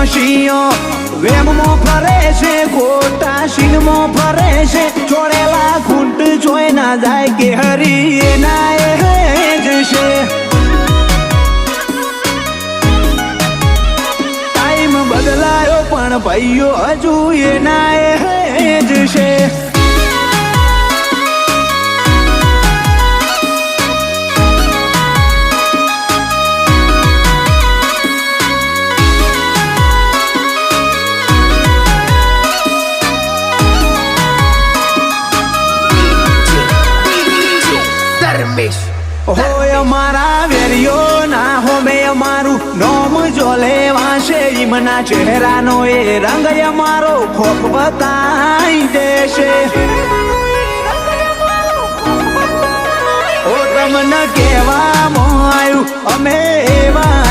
શિયો વેમમાં ફરે છે ખોટા શીનમાં ફરે છે છોડેલા ખૂંટ જોઈ ના જાય કે હરી એના એ જશે ટાઈમ બદલાયો પણ ભાઈઓ હજુ એના એ જશે હોય અમારા વેરીઓ ના હોમે અમારું નોમ જો લેવાશે ઈમના ચહેરાનો એ રંગ અમારો ખોખ બતાઈ દેશે ઓ તમને કહેવામાં આવ્યું અમે એવા